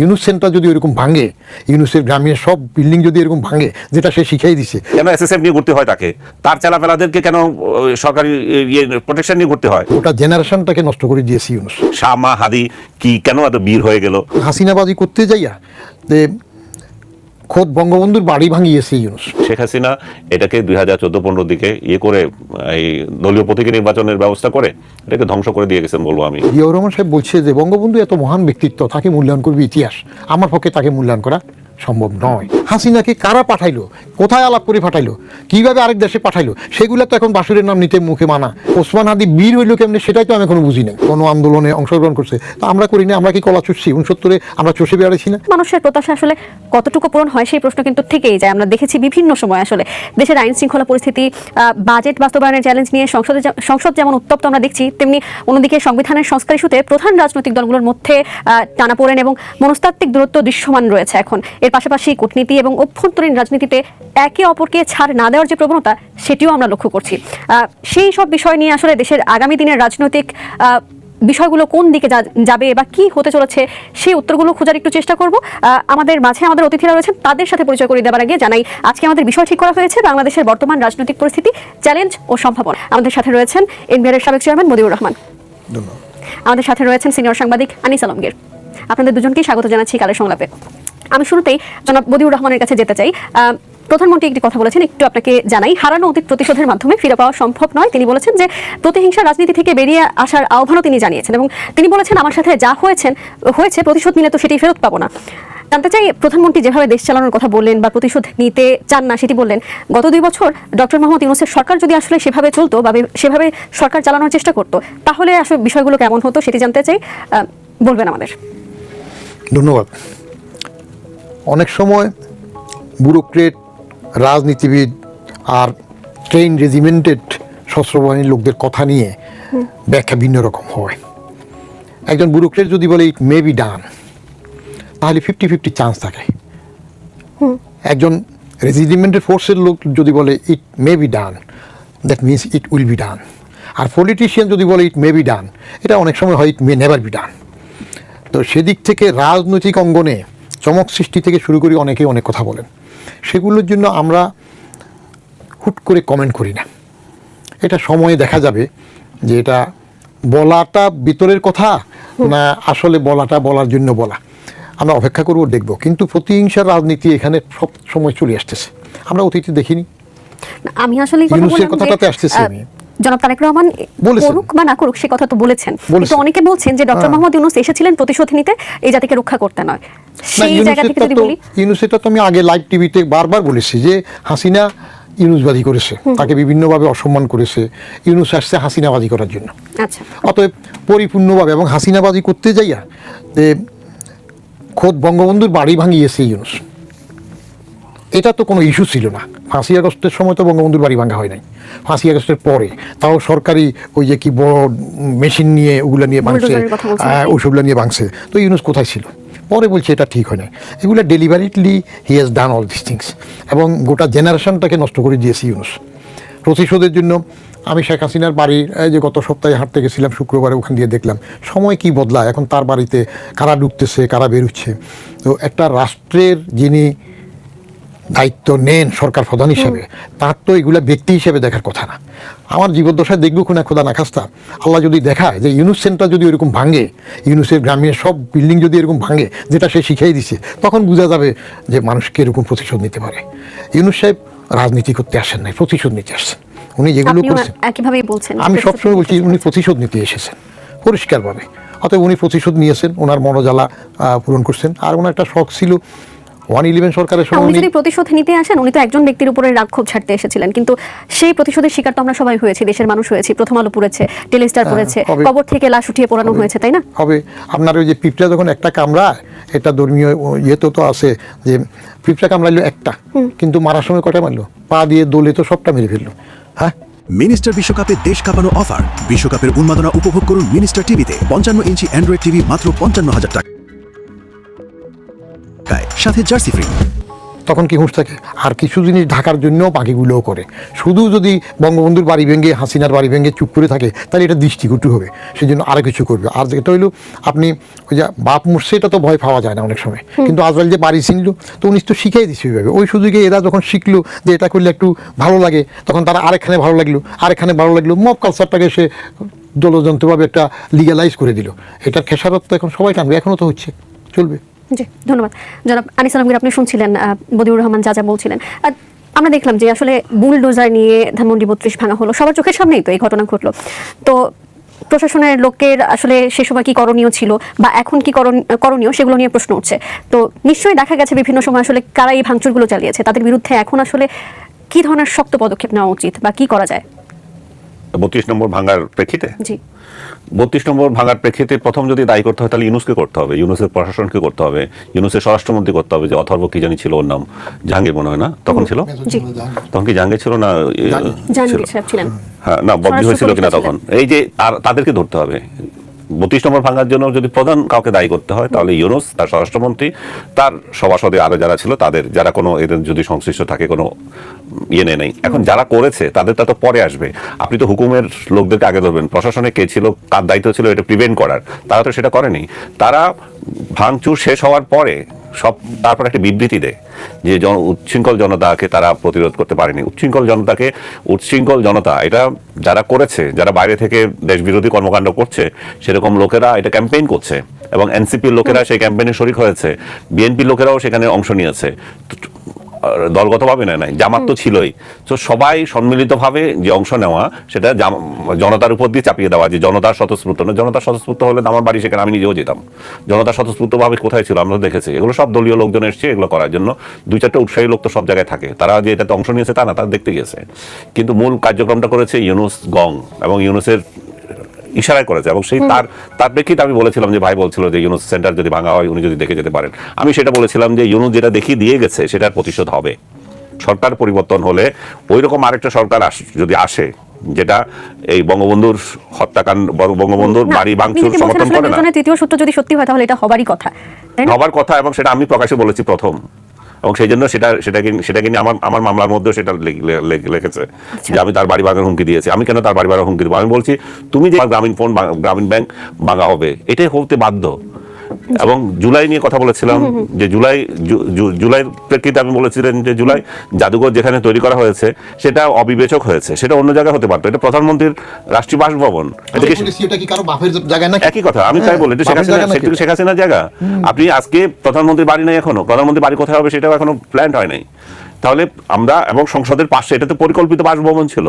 Yunus centre যদি এরকম ভাঙে, ইউনুসের গ্রামের সব বিল্ডিং যদি এরকম ভাঙে, যেটা সে শিখাই দিছে, কেন এসএসএফ নিয়ে ঘুরতে হয় তাকে? তার চালাপেলাদেরকে কেন সরকারি প্রোটেকশন নিয়ে ঘুরতে হয়? ওটা জেনারেশনটাকে নষ্ট করে দিয়েছে ইউনুস। শাহ মা হাদি কি কেন এত বীর হয়ে গেল? হাসিনাবাজি করতে যাইয়া যে খোদ বঙ্গবন্ধুর বাড়ি ভাঙিয়েছে ইউনুস। শেখ হাসিনা এটাকে 2014-15 দিকে করে এই দলীয় প্রতীকী নির্বাচনের ব্যবস্থা করে এটাকে ধ্বংস করে দিয়ে গেছেন বলবো আমি। জিয়াউর রহমান সাহেব বলছে যে বঙ্গবন্ধু এত মহান ব্যক্তিত্ব, তাকে মূল্যায়ন করবে ইতিহাস, আমার পক্ষে তাকে মূল্যায়ন করা সম্ভব নয়। হাসিনাকে কারা পাঠাইলো, কোথায় আলাপ করে পাঠাইলো, কিভাবে আরেক দেশে পাঠাইলো, সেগুলো তো এখন বাসুরের নাম নিতে মুখে মানা। ওসমান হাদি বীর হইলো কেমনি, সেটাই তো আমি এখনো বুঝি না। কোনো আন্দোলনে অংশগ্রহণ করছে তো আমরা করি না, আমরা কি কলা চুষছি? 69-এ আমরা চষে বেড়াইছি না? মানুষের প্রত্যাশা আসলে কতটুকু পূরণ হয় সেই প্রশ্ন কিন্তু থেকেই যায়। আমরা দেখেছি বিভিন্ন সময় আসলে দেশের আইন শৃঙ্খলা পরিস্থিতি, বাজেট বাস্তবায়নের চ্যালেঞ্জ নিয়ে সংসদ যেমন উত্তপ্ত আমরা দেখছি, তেমনি অন্যদিকে সংবিধানের সংস্কার ইস্যুতে প্রধান রাজনৈতিক দলগুলোর মধ্যে টানাপোড়েন এবং মনস্তাত্ত্বিক দূরত্ব দৃশ্যমান রয়েছে এখন। এর পাশাপাশি কূটনীতি এবং অভ্যন্তরীণ রাজনীতিতে একে অপরকে ছাড় না দেওয়ার যে প্রবণতা, সেটিও আমরা লক্ষ্য করছি। সেই সব বিষয় নিয়ে আসলে দেশের আগামী দিনের রাজনৈতিক বিষয়গুলো কোন দিকে যাবে বা কি হতে চলেছে, সেই উত্তরগুলো খোঁজার একটু চেষ্টা করব। আমাদের মাঝে আমাদের অতিথিরা রয়েছেন, তাদের সাথে পরিচয় করে দেওয়ার আগে জানাই আজকে আমাদের বিষয় ঠিক করা হয়েছে বাংলাদেশের বর্তমান রাজনৈতিক পরিস্থিতি, চ্যালেঞ্জ ও সম্ভাবনা। আমাদের সাথে রয়েছেন এনবিআর সাবেক চেয়ারম্যান মদিউর রহমান, আমাদের সাথে রয়েছেন সিনিয়র সাংবাদিক আনিস আলমগীর। আপনাদের দুজনকেই স্বাগত জানাচ্ছি কালের সংলাপে। আমি শুরুতেই জনাব মদিউর রহমানের কাছে যেতে চাই। প্রধানমন্ত্রী একটি কথা বলেছেন, একটু আপনাকে জানাই। হারানো অতীত প্রতিশোধের মাধ্যমে ফিরে পাওয়া সম্ভব নয়। তিনি বলেছেন যে প্রতিহিংসা রাজনীতি থেকে বেরিয়ে আসার আহ্বানও তিনি জানিয়েছেন এবং তিনি বলেছেন আমার সাথে যা হয়েছে প্রতিশোধ নিলে তো সেটি ফেরত পাবো না। জানতে চাই, প্রধানমন্ত্রী যেভাবে দেশ চালানোর কথা বললেন বা প্রতিশোধ নিতে চান না সেটি বললেন, গত 2 বছর ডক্টর মোহাম্মদ ইউনূসের সরকার যদি আসলে সেভাবে চলতো বা সেভাবে সরকার চালানোর চেষ্টা করতো, তাহলে আসলে বিষয়গুলো কেমন হতো সেটি জানতে চাই, বলবেন আমাদের। ধন্যবাদ। অনেক সময় ব্যুরোক্রেট, রাজনীতিবিদ আর ট্রেন রেজিমেন্টেড সশস্ত্রবাহিনীর লোকদের কথা নিয়ে ব্যাখ্যা ভিন্ন রকম হয়। একজন ব্যুরোক্রেট যদি বলে ইট মে বি ডান, তাহলে 50-50 চান্স থাকে। একজন রেজিমেন্টেড ফোর্সের লোক যদি বলে it may be done, that means it will be done. আর পলিটিশিয়ান যদি বলে ইট মে বি ডান, এটা অনেক সময় হয় ইট মে নেভার বি ডান। তো সেদিক থেকে রাজনৈতিক অঙ্গনে চমক সৃষ্টি থেকে শুরু করে অনেকেই অনেক কথা বলেন, সেগুলোর জন্য আমরা হুট করে কমেন্ট করি না। এটা সময়ে দেখা যাবে যে এটা বলাটা ভিতরের কথা না আসলে বলাটা বলার জন্য বলা। আমরা অপেক্ষা করব, দেখব। কিন্তু প্রতিহিংসার রাজনীতি এখানে সব সময় চলে আসতেছে, আমরা অতীতে দেখিনি। আমি আসলে কথাটাতে আসতেছি আমি। জনাব তারেক রহমান করুক বা না করুক সে কথা তো বলেছেন, কিন্তু অনেকে বলছেন যে ডক্টর মোহাম্মদ ইউনূস এসেছিলেন প্রতিশোধ নিতে, এই জাতিকে রক্ষা করতে নয়। সেই জায়গা থেকে যদি বলি, ইউনূসের তো আমি আগে লাইভ টিভিতে বারবার বলেছি যে হাসিনা ইউনূসবাদী করেছে, তাকে বিভিন্নভাবে অসম্মান করেছে। ইউনূস আসছে হাসিনাবাজি করার জন্য। আচ্ছা, অতএব পরিপূর্ণভাবে এবং হাসিনাবাজি করতে যাইয়া যে খোদ বঙ্গবন্ধুর বাড়ি ভাঙিয়েছে ইউনূস, এটা তো কোনো ইস্যু ছিল না। 5ই আগস্টের সময় তো বঙ্গবন্ধুর বাড়ি ভাঙা হয় নাই, 5ই আগস্টের পরে, তাও সরকারি ওই যে কি বড় মেশিন নিয়ে ওগুলো নিয়ে ভাঙছে, ওইসবগুলো নিয়ে ভাঙছে। তো ইউনূস কোথায় ছিল? পরে বলছে এটা ঠিক হয় না। এগুলো deliberately he has done all this things এবং গোটা জেনারেশনটাকে নষ্ট করে দিয়েছে ইউনূস। প্রতিশোধের জন্য আমি শেখ হাসিনার বাড়ির যে গত সপ্তাহে হাঁটতে গেছিলাম শুক্রবারে, ওখান দিয়ে দেখলাম সময় কি বদলায়। এখন তার বাড়িতে কারা ঢুকতেছে, কারা বেরোচ্ছে। তো একটা রাষ্ট্রের যিনি দায়িত্ব নেন সরকার প্রধান হিসেবে, তার তো এগুলা ব্যক্তি হিসেবে দেখার কথা না। আমার জীবদ্দশায় দেখবো কোন খোদা না খাস্তা, আল্লাহ যদি দেখায় যে ইউনূস সেন্টার যদি এরকম ভাঙে, ইউনূসের গ্রামের সব বিল্ডিং যদি এরকম ভাঙে, যেটা সে শিখাই দিছে, তখন বোঝা যাবে যে মানুষকে এরকম প্রতিশোধ নিতে পারে। ইউনূস সাহেব রাজনীতি করতে আসেন নাই, প্রতিশোধ নিতে আসছেন। উনি যেগুলো করছেন একইভাবেই বলছেন, আমি সবসময় বলছি উনি প্রতিশোধ নিতে এসেছেন পরিষ্কারভাবে। অতএব উনি প্রতিশোধ নিয়েছেন, ওনার মনোজ্বালা পূরণ করছেন। আর ওনার একটা শখ ছিল 111 সরকারের সময় উনি যদি প্রতিশোধ নিতে আসেন, উনি তো একজন ব্যক্তির উপরে রাগ ক্ষোভ ছাড়তে এসেছিলেন, কিন্তু সেই প্রতিশোধের শিকার তো আমরা সবাই হয়েছি, দেশের মানুষ হয়েছি। প্রথম আলো পড়েছে, টেলিস্টার পড়েছে, কবর থেকে লাশ উঠিয়ে পোড়ানো হয়েছে, তাই না? হবে। আপনার ওই যে পিঁপড়া যখন একটা কামড়ায়, এটা ধর্মীয় ইয়েতে তো আছে যে পিঁপড়া কামড়াইলো একটা, কিন্তু মারার সময় কটা মারলো? পা দিয়ে দোলে তো সবটা মেরে ফেললো। হ্যাঁ, মিনিস্টার বিশ্বকাপে দেশ কাঁপানো অফার। বিশ্বকাপের উন্মাদনা উপভোগ করুন মিনিস্টার টিভিতে। 55 ইঞ্চি অ্যান্ড্রয়েড টিভি মাত্র 55,000 টাকা, সাথে জার্সি ফ্রি। তখন কি হুঁশ থাকে? আর কিছু জিনিস ঢাকার জন্যও বাকিগুলোও করে। শুধু যদি বঙ্গবন্ধুর বাড়ি ভেঙে, হাসিনার বাড়ি ভেঙে চুপ করে থাকে, তাহলে এটা দৃষ্টিকটু হবে, সেই জন্য আরও কিছু করবে। আর যেটা হইলো, আপনি ওই যে বাপ মরছে, এটা তো ভয় পাওয়া যায় না অনেক সময়, কিন্তু আজরাইল যে বাড়ি ছিনলো, তো উনি তো শিখাই দিচ্ছে ওইভাবে। ওই সুযোগে এরা যখন শিখলো যে এটা করলে একটু ভালো লাগে, তখন তারা আরেকখানে ভালো লাগলো, মব কালচারটাকে সে দলযন্ত্রভাবে একটা লিগ্যালাইজ করে দিল। এটার খেসারত তো এখন সবাই টানবে, এখনও তো হচ্ছে, চলবে। জি, ধন্যবাদ। জনাব আনিস আলমগীর, আপনি শুনছিলেন বদিউর রহমান যা বলছিলেন। আমরা দেখলাম যে আসলে বুলডোজার নিয়ে ধানমন্ডি 32 ভাঙা হলো, সবার চোখের সামনেই তো এই ঘটনা ঘটলো। তো প্রশাসনের লোকের আসলে সে সময় কি করণীয় ছিল বা এখন কি করণীয়, সেগুলো নিয়ে প্রশ্ন উঠছে। তো নিশ্চয়ই দেখা গেছে বিভিন্ন সময় আসলে কারা এই ভাঙচুরগুলো চালিয়েছে, তাদের বিরুদ্ধে এখন আসলে কি ধরনের শক্ত পদক্ষেপ নেওয়া উচিত বা কি করা যায়? 32 নম্বর ভাঙার প্রেক্ষিতে, জি, 32 নম্বর ভাঙার প্রেক্ষিতে প্রথম যদি দায়ী করতে হয়, তাহলে ইউনুসকে করতে হবে, ইউনুসের প্রশাসনকে করতে হবে, ইউনুসের স্বরাষ্ট্রমন্ত্রী করতে হবে। যে অথর্ব কি জানি ছিল ওর নাম, জাহাঙ্গীর মনে হয় না তখন ছিল, জি, তখন কি জাহাঙ্গীর ছিল না? জাহাঙ্গীর সাহেব ছিলেন। হ্যাঁ, না বদলি হয়েছিল কিনা তখন। এই যে তাদেরকে ধরতে হবে। 32 নম্বর ভাঙার জন্য যদি প্রধান কাউকে দায়ী করতে হয়, তাহলে ইউনুস, তার স্বরাষ্ট্রমন্ত্রী, তার সভাসদে আরো যারা ছিল, তাদের যারা কোনো এদের যদি সংশ্লিষ্ট থাকে, কোনো ইয়ে নেই। এখন যারা করেছে তাদেরটা তো পরে আসবে। আপনি তো হুকুমের লোকদেরকে আগে ধরবেন। প্রশাসনে কে ছিল, কার দায়িত্ব ছিল এটা প্রিভেন্ট করার, তারা তো সেটা করেনি। তারা ভাঙচুর শেষ হওয়ার পরে তারপর একটা বিবৃতি দেয় যে উচ্ছৃঙ্খল জনতাকে তারা প্রতিরোধ করতে পারেনি। উচ্ছৃঙ্খল জনতা এটা যারা করেছে, যারা বাইরে থেকে দেশ বিরোধী কর্মকাণ্ড করছে, সেরকম লোকেরা এটা ক্যাম্পেইন করছে, এবং এনসিপির লোকেরা সেই ক্যাম্পেইনে শরিক হয়েছে, বিএনপির লোকেরাও সেখানে অংশ নিয়েছে, দলগতভাবে নাই, জামাত তো ছিলই। তো সবাই সম্মিলিতভাবে যে অংশ নেওয়া, সেটা জনতার উপর দিয়ে চাপিয়ে দেওয়া, যে জনতার স্বতঃস্ফূর্ত না। জনতার স্বতঃস্ফূর্ত হলে আমার বাড়ি সেখানে আমি নিজেও যেতাম। জনতার স্বতঃস্ফূর্তভাবে কোথায় ছিল আমরা দেখেছি। এগুলো সব দলীয় লোকজন এসছে এগুলো করার জন্য। 2-4টা উৎসাহী লোক তো সব জায়গায় থাকে, তারা যে এটাতে অংশ নিয়েছে তা না, তারা দেখতে গেছে। কিন্তু মূল কার্যক্রমটা করেছে ইউনুস গং, এবং ইউনুসের ইশারায় করেছে। এবং সেই তার প্রেক্ষিতে আমি বলেছিলাম যে ভাই বলছিল যে ইউনুস সেন্টার যদি ভাঙা হয়, উনি যদি দেখে যেতে পারেন। আমি সেটা বলেছিলাম যে ইউনুস যেটা দেখিয়ে দিয়ে গেছে সেটার প্রতিশোধ হবে। সরকার পরিবর্তন হলে ওই রকম আরেকটা সরকার যদি আসে, যেটা এই বঙ্গবন্ধুর হত্যাকাণ্ড, বঙ্গবন্ধুর বাড়ি ভাঙচুর সমর্থন করে না, তৃতীয় সূত্র যদি সত্যি হয়, তাহলে এটা হবার কথা, এবং সেটা আমি প্রকাশ্যে বলেছি প্রথম। এবং সেই জন্য সেটাকে নিয়ে আমার মামলার মধ্যেও সেটা লিখেছে যে আমি তার বাড়ি ভাঙার হুমকি দিয়েছি। আমি কেন তার বাড়ি ভাঙার হুমকি দেবো? আমি বলছি তুমি যে গ্রামীণ ব্যাংক ভাঙা হবে, এটাই হতে বাধ্য। এবং জুলাই নিয়ে কথা বলেছিলাম, যে জুলাই প্রেক্ষিতে আমি বলেছিলেন যে জুলাই জাদুঘর যেখানে তৈরি করা হয়েছে সেটা অবিবেচক হয়েছে, সেটা অন্য জায়গায় হতে পারতো। এটা প্রধানমন্ত্রীর রাষ্ট্রীয় বাসভবন, একই কথা। আমি তাই বলি, সেটা শেখ হাসিনার জায়গা। আপনি আজকে প্রধানমন্ত্রীর বাড়ি নেই, এখনো প্রধানমন্ত্রীর বাড়ি কোথায় হবে সেটাও এখনো প্ল্যান হয় নাই। তাহলে আমরা, এবং সংসদের পাশে এটা তো পরিকল্পিত বাসভবন ছিল,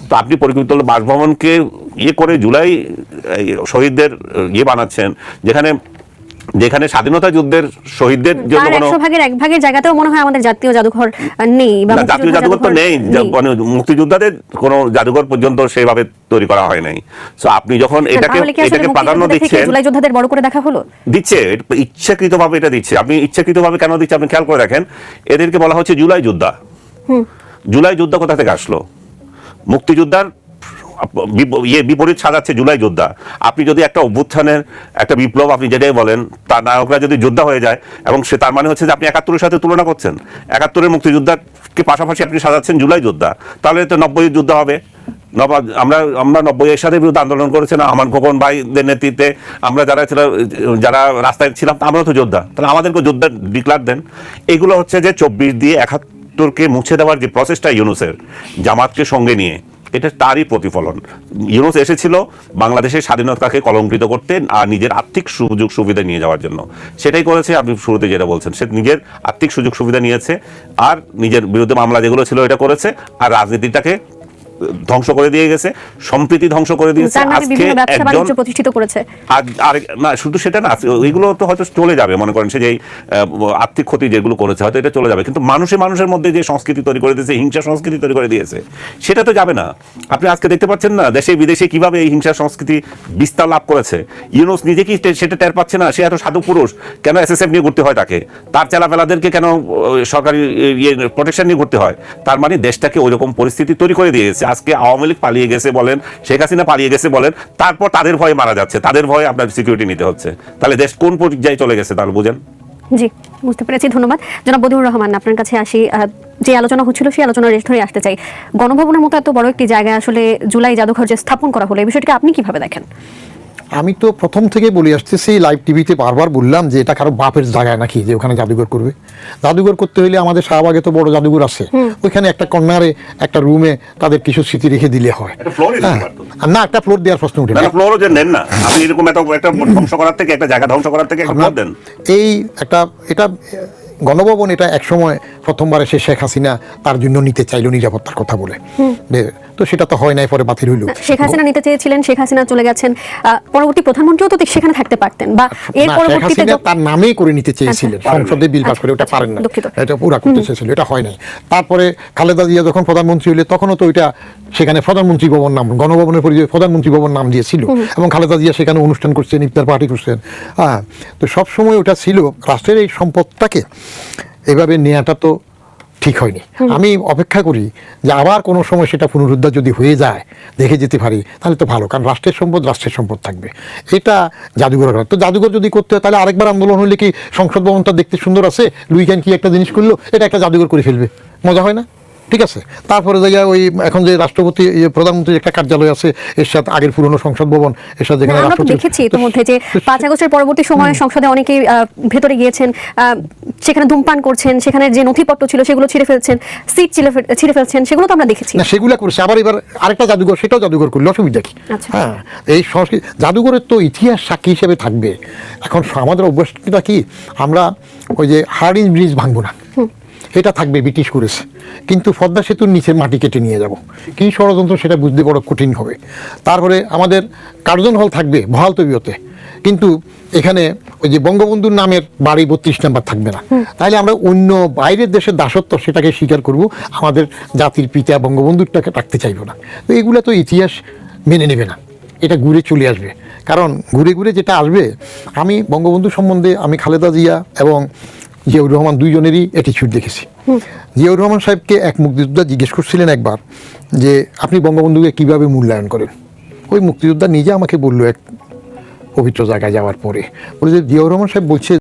তো আপনি পরিকল্পিত বাসভবনকে করে জুলাই শহীদদের বানাচ্ছেন, যেখানে স্বাধীনতা যুদ্ধের শহীদদের জন্য কোনো 1/1 জায়গাতেও মনে হয় আমাদের জাতীয় জাদুঘর নেই, বা জাতীয় জাদুঘর তো নেই, মানে মুক্তিযোদ্ধাদের কোনো জাদুঘর পর্যন্ত সেভাবে তৈরি করা হয় নাই। সো আপনি যখন এটাকে প্রাধান্য দিচ্ছেন, জুলাই যোদ্ধাদের বড় করে দেখা হলো, দিচ্ছে ইচ্ছাকৃতভাবে, এটা দিচ্ছে। আপনি ইচ্ছাকৃতভাবে কেন দিচ্ছে আপনি খেয়াল করে দেখেন। এদেরকে বলা হচ্ছে জুলাই যোদ্ধা। জুলাই যোদ্ধা কোথা থেকে আসলো? মুক্তিযোদ্ধার বিপরীত সাজাচ্ছে জুলাই যোদ্ধা। আপনি যদি একটা অভ্যুত্থানের, একটা বিপ্লব, আপনি যেটাই বলেন, তার নায়করা যদি যোদ্ধা হয়ে যায়, এবং সে তার মানে হচ্ছে যে আপনি 71-এর সাথে তুলনা করছেন, 71-এর মুক্তিযোদ্ধাকে পাশাপাশি আপনি সাজাচ্ছেন জুলাই যোদ্ধা, তাহলে তো 90-এর যুদ্ধ হবে। আমরা 90-এর সাথে বিরুদ্ধে আন্দোলন করেছিলাম আমার খোকন ভাইদের নেতৃত্বে, আমরা যারা রাস্তায় ছিলাম, আমরা তো যোদ্ধা, তাহলে আমাদেরকে যোদ্ধা ডিক্লার দেন। এগুলো হচ্ছে যে 24 দিয়ে 71-কে মুছে দেওয়ার যে প্রসেসটা ইউনুসের, জামাতকে সঙ্গে নিয়ে, এটা তারই প্রতিফলন। ইউনুস এসেছিল বাংলাদেশের স্বাধীনতাকে কলঙ্কিত করতে আর নিজের আর্থিক সুযোগ সুবিধা নিয়ে যাওয়ার জন্য। সেটাই করেছে। আপনি শুরুতে যেটা বলছেন, সে নিজের আর্থিক সুযোগ সুবিধা নিয়েছে, আর নিজের বিরুদ্ধে মামলা যেগুলো ছিল এটা করেছে, আর রাজনীতিটাকে ধ্বংস করে দিয়ে গেছে, সম্প্রীতি ধ্বংস করে দিয়েছে। আজকে একজন প্রতিষ্ঠিত করেছে, আর না শুধু সেটা না, ওইগুলো তো হয়তো চলে যাবে, মনে করেন সে যে আর্থিক ক্ষতি যেগুলো করেছে হয়তো এটা চলে যাবে, কিন্তু মানুষের মধ্যে যে সংস্কৃতি তৈরি করে দিয়েছে, হিংসা সংস্কৃতি তৈরি করে দিয়েছে, সেটা তো যাবে না। আপনি আজকে দেখতে পাচ্ছেন না দেশে বিদেশে কিভাবে এই হিংসা সংস্কৃতি বিস্তার লাভ করেছে। ইউনুস নিজে কি সেটা টের পাচ্ছে না? সে এত সাধু পুরুষ, কেন এসএসএফ নিয়ে ঘুরতে হয় তাকে? তার চেলাপেলাদেরকে কেন সরকারি প্রোটেকশন নিয়ে ঘুরতে হয়? তার মানে দেশটাকে ওইরকম পরিস্থিতি তৈরি করে দিয়েছে। আজকে আওয়ামী লীগ পালিয়ে গেছে বলেন, শেখ হাসিনা পালিয়ে গেছে বলেন, তারপর তাদের ভয়ে মারা যাচ্ছে, তাদের ভয়ে আপনার সিকিউরিটি নিতে হচ্ছে। তাহলে দেশ কোন পর্যায়ে চলে গেছে তাহলে বুঝেন। জি, বুঝতে পেরেছি, ধন্যবাদ। জনাব বদিউর রহমান, আপনার কাছে আসি। যে আলোচনা হচ্ছিল সেই আলোচনার রেশ ধরে আসতে চাই। গণভবনের মতো এত বড় একটি জায়গায় আসলে জুলাই জাদুঘর যে স্থাপন করা হলো, এই বিষয়টাকে আপনি কিভাবে দেখেন? আমি তো প্রথম থেকে বলে আসতেছি, লাইভ টিভিতে বারবার বললাম যে এটা কারো বাপের জায়গায় নাকি যে ওখানে জাদুঘর করবে। জাদুঘর করতে হলে আমাদের শাহবাগে তো বড় জাদুঘর আছে, ওইখানে একটা কর্নারে একটা রুমে তাদের কিছু স্মৃতি রেখে দিলে হয়। একটা floor এ দিতে হ্যাঁ, পারতো। আর না, একটা ফ্লোর দেওয়ার প্রশ্ন উঠে না। না, ফ্লোরও যে নেন না আপনি, এরকম একটা ধ্বংস করার থেকে, একটা জায়গা ধ্বংস করার থেকে একটা ফ্লোর দেন। এই একটা এটা গণভবন, এটা একসময় প্রথমবার এসে শেখ হাসিনা তার জন্য নিতে চাইলো নিরাপত্তার কথা বলে, তো সেটা তো হয় নাই, পরে বাতিল হইল। শেখ হাসিনা নিতে চেয়েছিলেন, শেখ হাসিনা চলে গেছেন, পরবর্তী প্রধানমন্ত্রীও তো সেখানে থাকতে পারতেন, বা এর না, শেখ পরবর্তীতে হাসিনা তার নামেই করে নিতে চেয়েছিলেন, আচ্ছা। সংসদে বিল পাস করে, ওটা আচ্ছা, পারেন না, দুঃখিত। এটা পুরা করতে চেয়েছিল, এটা হয় নাই। তারপরে খালেদা জিয়া যখন প্রধানমন্ত্রী হইলে তখনও তো এটা সেখানে প্রধানমন্ত্রী ভবন নাম, গণভবনের পরিচয় প্রধানমন্ত্রী ভবন নাম দিয়েছিল, এবং খালেদা জিয়া সেখানে অনুষ্ঠান করছেন, ইফতার পার্টি করছেন। হ্যাঁ, তো সবসময় ওটা ছিল। রাষ্ট্রের এই সম্পদটাকে এভাবে নেওয়াটা তো ঠিক হয়নি। আমি অপেক্ষা করি যে আবার কোনো সময় সেটা পুনরুদ্ধার যদি হয়ে যায়, দেখে যেতে পারি, তাহলে তো ভালো, কারণ রাষ্ট্রের সম্পদ থাকবে। এটা জাদুঘর হয়, তো জাদুঘর যদি করতে হয় তাহলে আরেকবার আন্দোলন হলে কি সংসদ ভবনটা দেখতে সুন্দর আছে, লুইখান কি একটা জিনিস করলো, এটা একটা জাদুঘর করে ফেলবে, মজা হয় না? ঠিক আছে, তারপরে জায়গায় ওই এখন যে রাষ্ট্রপতি প্রধানমন্ত্রীর একটা কার্যালয় আছে, এর সাথে আগের পুরনো সংসদ ভবন, এর সাথে যেখানে আমরা তো রাষ্ট্রপতি দেখেছি ইতিমধ্যে যে 5 আগস্টের পরবর্তী সময়ে সংসদে অনেকেই ভেতরে গিয়েছেন, সেখানে ধূমপান করছেন, সেখানে যে নথিপত্র ছিল সেগুলো ছিঁড়ে ফেলছেন, সিট ছিঁড়ে ফেলছেন, সেগুলো তো আমরা দেখেছি। না, সেগুলা করেছে, আবার এবার আরেকটা জাদুঘর, সেটাও জাদুঘর করলে অসুবিধা কি? আচ্ছা। হ্যাঁ, এই সংস্কৃতি জাদুঘরের তো ইতিহাস সাক্ষী হিসেবে থাকবে। এখন আমাদের অভ্যাসটা কি, আমরা ওই যে হার্ডিঞ্জ ব্রিজ ভাঙবো না, এটা থাকবে, ব্রিটিশ করেছে, কিন্তু পদ্মা সেতুর নিচে মাটি কেটে নিয়ে যাব, কি ষড়যন্ত্র সেটা বুঝতে বড় কঠিন হবে। তারপরে আমাদের কার্জন হল থাকবে বহাল তবিয়তে, কিন্তু এখানে ওই যে বঙ্গবন্ধুর নামের বাড়ি 32 নাম্বার থাকবে না। তাহলে আমরা অন্য বাইরের দেশের দাসত্ব সেটাকে স্বীকার করব, আমাদের জাতির পিতা বঙ্গবন্ধুরটাকে রাখতে চাইবো না। তো এগুলো তো ইতিহাস মেনে নেবে না, এটা ঘুরে চলে আসবে। কারণ ঘুরে ঘুরে যেটা আসবে, আমি বঙ্গবন্ধু সম্বন্ধে আমি খালেদা জিয়া এবং জিয়াউর রহমান দুইজনেরই অ্যাটিটিউড দেখেছি। জিয়াউর রহমান সাহেবকে এক মুক্তিযোদ্ধা জিজ্ঞেস করছিলেন একবার যে আপনি বঙ্গবন্ধুকে কিভাবে মূল্যায়ন করেন। ওই মুক্তিযোদ্ধা নিজে আমাকে বললো এক পবিত্র জায়গায় যাওয়ার পরে, বলে যে জিয়াউর রহমান সাহেব বলছে